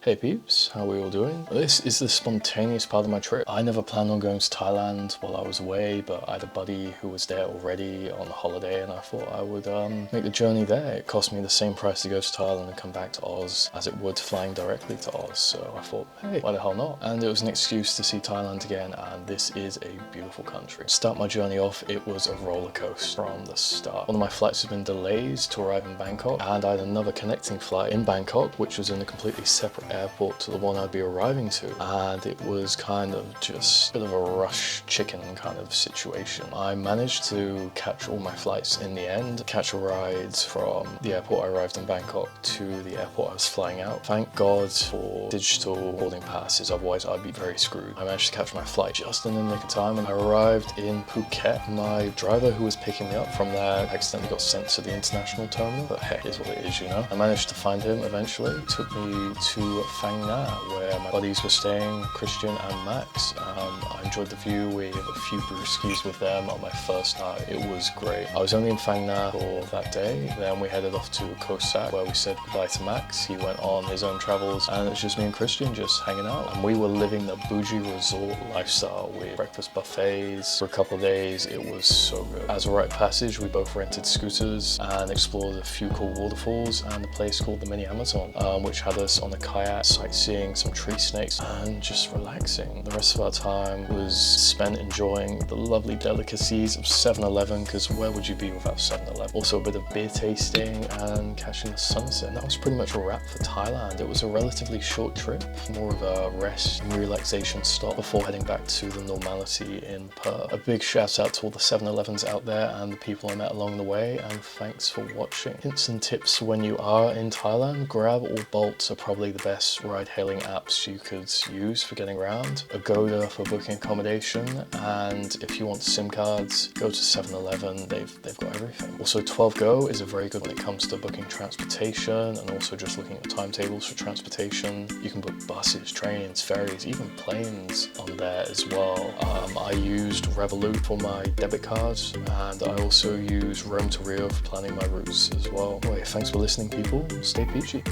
Hey peeps, how are we all doing? This is the spontaneous part of my trip. I never planned on going to Thailand while I was away, but I had a buddy who was there already on holiday and I thought I would make the journey there. It cost me the same price to go to Thailand and come back to Oz as it would flying directly to Oz, so I thought, hey, why the hell not? And it was an excuse to see Thailand again, and this is a beautiful country. To start my journey off, it was a roller coaster from the start. One of my flights had been delayed to arrive in Bangkok, and I had another connecting flight in Bangkok, which was in a completely separate airport to the one I'd be arriving to, and it was kind of just a bit of a rush chicken kind of situation. I managed to catch all my flights in the end, catch a ride from the airport I arrived in Bangkok to the airport I was flying out. Thank God for digital boarding passes, otherwise I'd be very screwed. I managed to catch my flight just in the nick of time and I arrived in Phuket. My driver who was picking me up from there accidentally got sent to the international terminal, but hey, it is what it is, you know. I managed to find him eventually. It took me to Phang Nga, where my buddies were staying, Christian and Max. I enjoyed the view. We had a few brewskis with them on my first night. It was great. I was only in Phang Nga for that day. Then we headed off to Koh Sak, where we said goodbye to Max. He went on his own travels, and it was just me and Christian just hanging out. And we were living the bougie resort lifestyle with breakfast buffets for a couple of days. It was so good. As a rite of passage, we both rented scooters and explored a few cool waterfalls and a place called the Mini Amazon, which had us on a kayak, sightseeing some tree snakes and just relaxing. The rest of our time was spent enjoying the lovely delicacies of 7-Eleven, because where would you be without 7-Eleven? Also a bit of beer tasting and catching the sunset. And that was pretty much a wrap for Thailand. It was a relatively short trip, more of a rest and relaxation stop before heading back to the normality in Perth. A big shout out to all the 7-Elevens out there and the people I met along the way, and thanks for watching. Hints and tips when you are in Thailand: Grab or Bolt are probably the best ride-hailing apps you could use for getting around. Agoda for booking accommodation, and if you want SIM cards, go to 7-Eleven, they've got everything. Also 12Go is a very good when it comes to booking transportation and also just looking at timetables for transportation. You can book buses, trains, ferries, even planes on there as well. I used Revolut for my debit cards, and I also use Rome to Rio for planning my routes as well. Anyway, thanks for listening people, stay peachy.